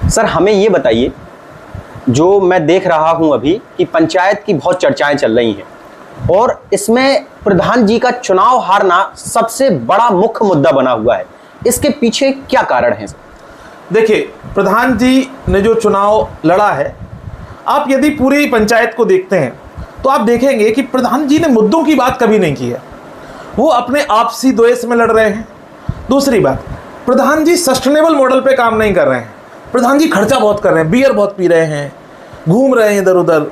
Sir हमें ये बताइए, जो मैं देख रहा हूं अभी कि पंचायत की बहुत चर्चाएं चल रही हैं और इसमें प्रधान जी का चुनाव हारना सबसे बड़ा मुख्य मुद्दा बना हुआ है, इसके पीछे क्या कारण है सर? देखिए, प्रधान जी ने जो चुनाव लड़ा है, आप यदि पूरी पंचायत को देखते हैं तो आप देखेंगे कि प्रधान जी ने मुद्दों की बात कभी नहीं की है। वो अपने आपसी द्वेष में लड़ रहे हैं। दूसरी बात, प्रधान जी सस्टेनेबल मॉडल पे काम नहीं कर रहे हैं। प्रधान जी खर्चा बहुत कर रहे हैं, बियर बहुत पी रहे हैं, घूम रहे हैं इधर उधर,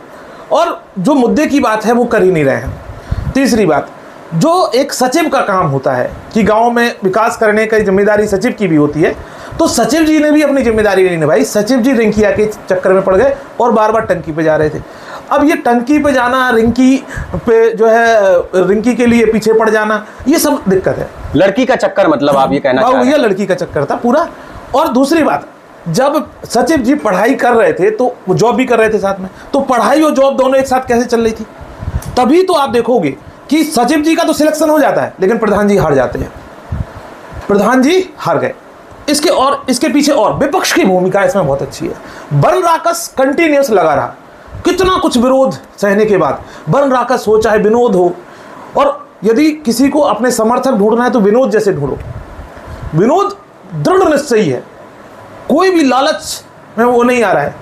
और जो मुद्दे की बात है वो कर ही नहीं रहे हैं। तीसरी बात, जो एक सचिव का काम होता है कि गांव में विकास करने की जिम्मेदारी सचिव की भी होती है, तो सचिव जी ने भी अपनी जिम्मेदारी नहीं निभाई। सचिव जी रिंकिया के चक्कर में पड़ गए और बार बार टंकी पे जा रहे थे। अब ये टंकी पे जाना, रिंकी पे जो है रिंकी के लिए पीछे पड़ जाना, ये सब दिक्कत है। लड़की का चक्कर, मतलब आप ये कहना चाह रहे हैं? ये लड़की का चक्कर था पूरा। और दूसरी बात, जब सचिव जी पढ़ाई कर रहे थे तो वो जॉब भी कर रहे थे साथ में, तो पढ़ाई और जॉब दोनों एक साथ कैसे चल रही थी? तभी तो आप देखोगे कि सचिव जी का तो सिलेक्शन हो जाता है लेकिन प्रधान जी हार जाते हैं। प्रधान जी हार गए। इसके पीछे और विपक्ष की भूमिका इसमें बहुत अच्छी है। बन राकस कंटिन्यूस लगा रहा, कितना कुछ विरोध सहने के बाद बन राकस हो चाहे विनोद हो, और यदि किसी को अपने समर्थक ढूंढना है तो विनोद जैसे ढूंढो। विनोद दृढ़ निश्चयी है, कोई भी लालच में वो नहीं आ रहा है।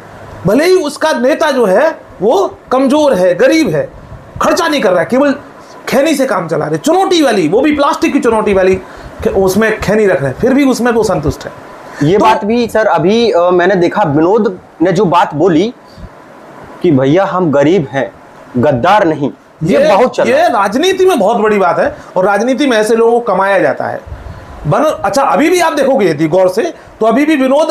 भले ही उसका नेता जो है वो कमजोर है, गरीब है, खर्चा नहीं कर रहा है, केवल खैनी से काम चला रहे, चुनौती वाली, वो भी प्लास्टिक की चुनौती वाली, उसमें खैनी रख रहे हैं, फिर भी उसमें वो संतुष्ट है। ये तो बात भी सर अभी मैंने देखा, विनोद ने जो बात बोली कि भैया हम गरीब हैं, गद्दार नहीं, ये बहुत चल रहा है। ये राजनीति में बहुत बड़ी बात है और राजनीति में ऐसे लोगों को कमाया जाता है। अच्छा, अभी भी आप देखोगे यदि गौर से, तो अभी भी विनोद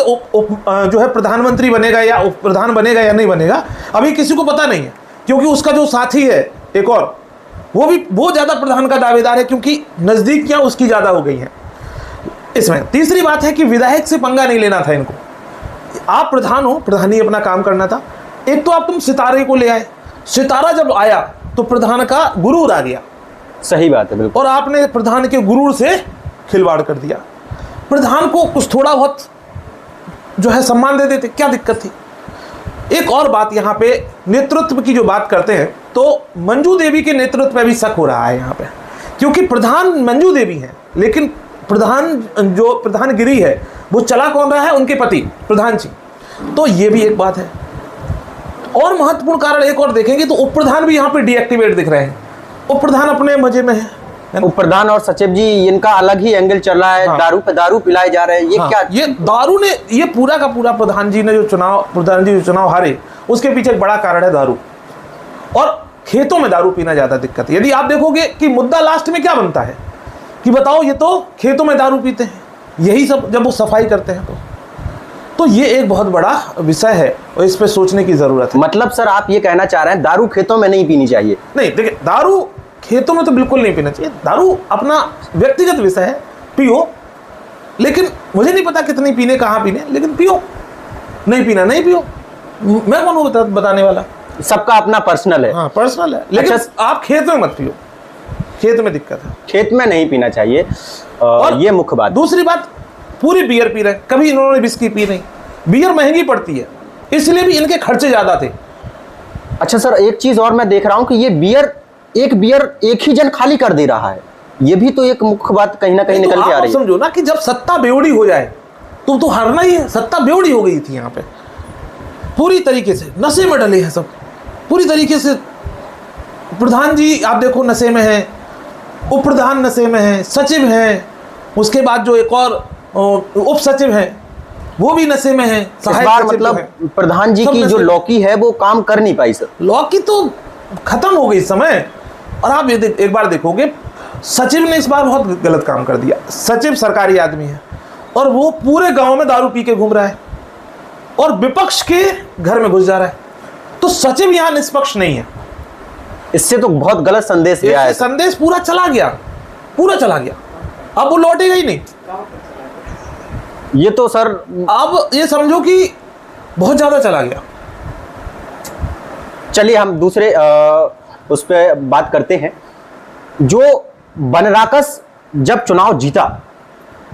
जो है प्रधानमंत्री बनेगा या उप प्रधान बनेगा या नहीं बनेगा, अभी किसी को पता नहीं है, क्योंकि उसका जो साथी है एक और, वो ज्यादा प्रधान का दावेदार है, क्योंकि नजदीकियां उसकी ज्यादा हो गई हैं इसमें। तीसरी बात है कि विधायक से पंगा नहीं लेना था इनको। आप प्रधान हो, प्रधानी अपना काम करना था। एक तो आप तुम सितारे को ले आए, सितारा जब आया तो प्रधान का गुरूर आ गया। सही बात है, बिल्कुल। और आपने प्रधान के गुरूर से खिलवाड़ कर दिया। प्रधान को कुछ थोड़ा बहुत जो है सम्मान दे देते, क्या दिक्कत थी? एक और बात, यहाँ पे नेतृत्व की जो बात करते हैं तो मंजू देवी के नेतृत्व पे भी शक हो रहा है यहाँ पे, क्योंकि प्रधान मंजू देवी हैं, लेकिन प्रधानगिरी है वो चला कौन रहा है? उनके पति प्रधान जी। तो ये भी एक बात है। और महत्वपूर्ण कारण एक और देखेंगे तो उप प्रधान भी यहाँ पे डीएक्टिवेट दिख रहे हैं। उप प्रधान अपने मजे में है। उप प्रधान और सचिव जी, इनका अलग ही एंगल चल रहा है। हाँ। दारू पे दारू पिलाए जा रहे हैं, ये क्या? ये दारू ने, ये पूरा का पूरा प्रधान जी जो चुनाव हारे, उसके पीछे एक बड़ा कारण है दारू। और खेतों में दारू पीना ज्यादा दिक्कत है। यदि आप देखोगे कि मुद्दा लास्ट में क्या बनता है कि बताओ, ये तो खेतों में दारू पीते हैं, यही सब जब वो सफाई करते हैं तो ये एक बहुत बड़ा विषय है और इस पे सोचने की जरूरत है। मतलब सर आप ये कहना चाह रहे हैं दारू खेतों में नहीं पीनी चाहिए? नहीं, देखिए, दारू खेतों में तो बिल्कुल नहीं पीना चाहिए। दारू अपना व्यक्तिगत विषय है, पियो, लेकिन मुझे नहीं पता कितनी पीने, कहाँ पीने, लेकिन पियो। नहीं पीना नहीं पियो, मैं कौन हूँ बताने वाला? सबका अपना पर्सनल है। हाँ, पर्सनल है, लेकिन अच्छा, आप खेत में मत पियो, खेत में दिक्कत है। खेत में नहीं पीना चाहिए, और ये मुख्य बात। दूसरी बात, पूरी बियर पी रहे, कभी इन्होंने विस्की पी नहीं। बियर महंगी पड़ती है, इसलिए भी इनके खर्चे ज्यादा थे। अच्छा सर, एक चीज और मैं देख रहा हूँ कि ये बियर एक ही जन खाली कर दे रहा है, ये भी तो एक मुख्य बात कहीं ना कहीं निकल के आ रही है। समझो ना कि जब सत्ता बेवड़ी हो जाए तो हारना ही है। सत्ता बेवड़ी हो गई थी यहाँ पे, पूरी तरीके से नशे में डले हैं सब, पूरी तरीके से। प्रधान जी आप देखो नशे में है, उप प्रधान नशे में है, सचिव हैं, उसके बाद जो एक और उप सचिव हैं वो भी नशे में है। मतलब प्रधान जी की जो लौकी है वो काम कर नहीं पाई सर। लौकी तो खत्म हो गई इस समय। और आप एक बार देखोगे, सचिव ने इस बार बहुत गलत काम कर दिया। सचिव सरकारी आदमी है और वो पूरे गांव में दारू पी के घूम रहा है और विपक्ष के घर में घुस जा रहा है। तो सचिव यहाँ निष्पक्ष नहीं है। इससे तो बहुत गलत संदेश गया है। संदेश पूरा चला गया, पूरा चला गया। अब वो लौटेगा ही नहीं। ये तो सर अब ये समझो कि बहुत ज्यादा चला गया। चलिए हम दूसरे उस पर बात करते हैं। जो बनराकस जब चुनाव जीता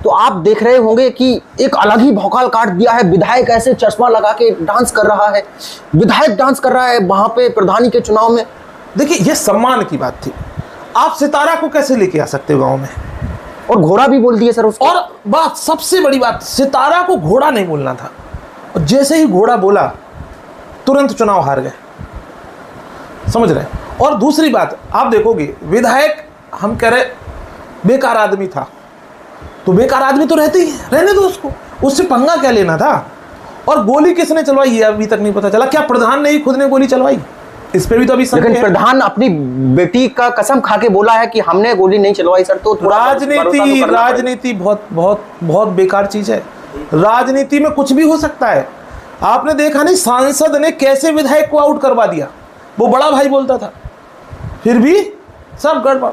तो आप देख रहे होंगे कि एक अलग ही भौकाल काट दिया है। विधायक ऐसे चश्मा लगा के डांस कर रहा है, विधायक डांस कर रहा है वहां पे प्रधानी के चुनाव में। देखिए ये सम्मान की बात थी, आप सितारा को कैसे लेके आ सकते हो गांव में? और घोड़ा भी बोल दिए सर उसको। और बात सबसे बड़ी बात, सितारा को घोड़ा नहीं बोलना था, और जैसे ही घोड़ा बोला तुरंत चुनाव हार गए, समझ रहे हैं? और दूसरी बात आप देखोगे, विधायक हम कह रहे बेकार आदमी था, तो बेकार आदमी तो रहते ही है, रहने दो उसको, उससे पंगा क्या लेना था? और गोली किसने चलवाई ये अभी तक नहीं पता चला। क्या प्रधान ने ही खुद ने गोली चलवाई? इस पे भी तो अभी लेकिन प्रधान अपनी बेटी का कसम खा के बोला है कि हमने गोली नहीं चलवाई सर। तो राजनीति बहुत बहुत बहुत बेकार चीज है। राजनीति में कुछ भी हो सकता है। आपने देखा नहीं सांसद ने कैसे विधायक को आउट करवा दिया, वो बड़ा भाई बोलता था, फिर भी सब गड़बड़।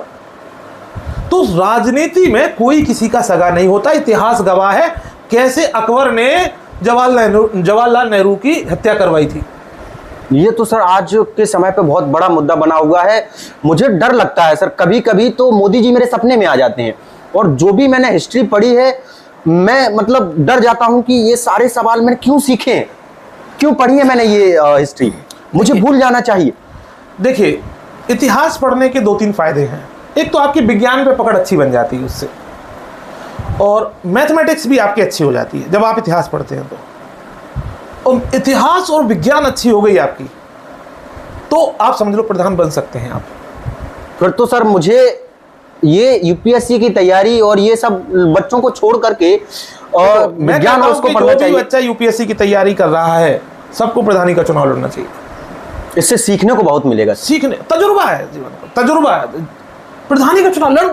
तो राजनीति में कोई किसी का सगा नहीं होता। इतिहास गवाह है कैसे अकबर ने जवाहरलाल नेहरू की हत्या करवाई थी। ये तो सर आज के समय पे बहुत बड़ा मुद्दा बना हुआ है। मुझे डर लगता है सर, कभी कभी तो मोदी जी मेरे सपने में आ जाते हैं, और जो भी मैंने हिस्ट्री पढ़ी है मैं मतलब डर जाता हूं कि ये सारे सवाल मैंने क्यों सीखे, क्यों पढ़ी है मैंने ये हिस्ट्री, मुझे भूल जाना चाहिए। देखिए इतिहास पढ़ने के 2-3 फायदे हैं। एक तो आपकी विज्ञान पे पकड़ अच्छी बन जाती है उससे, और मैथमेटिक्स भी आपकी अच्छी हो जाती है जब आप इतिहास पढ़ते हैं। तो इतिहास और विज्ञान अच्छी हो गई आपकी, तो आप समझ लो प्रधान बन सकते हैं आप। फिर तो सर मुझे ये यूपीएससी की तैयारी और ये सब बच्चों को छोड़ करके और विज्ञान और उसको पढ़ना चाहिए। बच्चा यूपीएससी की तैयारी कर रहा है, सबको प्रधानी का चुनाव लड़ना चाहिए। इससे सीखने को बहुत मिलेगा, सीखने तजुर्बा है, जीवन का तजुर्बा है। प्रधानी का चुनाव लड़ो,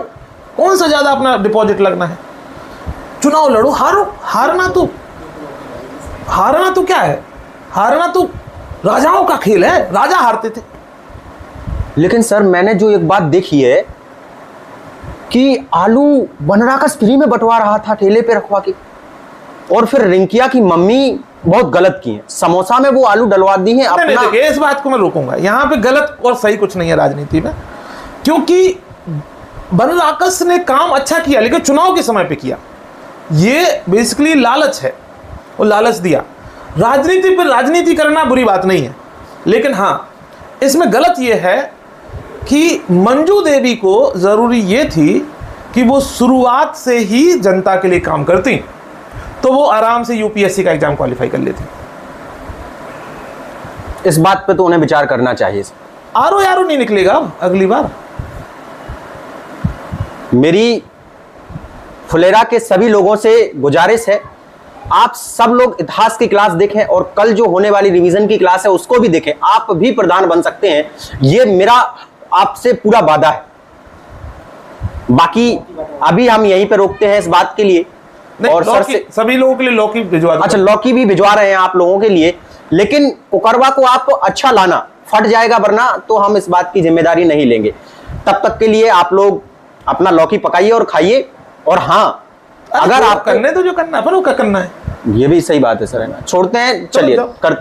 कौन सा ज्यादा अपना डिपॉजिट लगना है, चुनाव लड़ो, हारो। हारना तो क्या है, हारना तो राजाओं का खेल है, राजा हारते थे। लेकिन सर मैंने जो एक बात देखी है कि आलू बनराकस फ्री में बंटवा रहा था ठेले पे रखवा के, और फिर रिंकिया की मम्मी बहुत गलत की है, समोसा में वो आलू डलवा दी है अपना। नहीं, इस बात को मैं रोकूंगा, यहाँ पे गलत और सही कुछ नहीं है राजनीति में, क्योंकि बनराकस ने काम अच्छा किया लेकिन चुनाव के समय पे किया। ये बेसिकली लालच है, वो लालच दिया। राजनीति पर राजनीति करना बुरी बात नहीं है, लेकिन हाँ इसमें गलत ये है कि मंजू देवी को जरूरी ये थी कि वो शुरुआत से ही जनता के लिए काम करती, तो वो आराम से यूपीएससी का एग्जाम क्वालिफाई कर लेती। इस बात पे तो उन्हें विचार करना चाहिए। आरो यारो नहीं निकलेगा अब अगली बार। मेरी फुलेरा के सभी लोगों से गुजारिश है, आप सब लोग इतिहास की क्लास देखें और कल जो होने वाली रिवीजन की क्लास है उसको भी देखें। आप भी प्रधान बन सकते हैं, ये मेरा आपसे पूरा वादा है। बाकी अभी हम यहीं पे रोकते हैं इस बात के लिए। और सर से सभी लोगों के लिए लौकी भिजवा दो। अच्छा, लौकी भी भिजवा रहे हैं आप लोगों के लिए, लेकिन कुकरवा को आप अच्छा लाना, फट जाएगा वरना तो हम इस बात की जिम्मेदारी नहीं लेंगे। तब तक के लिए आप लोग अपना लौकी पकाइए और खाइए। और हाँ, अगर आप करने तो जो करना है पर वो क्या करना है, ये भी सही बात है सर, है ना। छोड़ते हैं, चलिए करते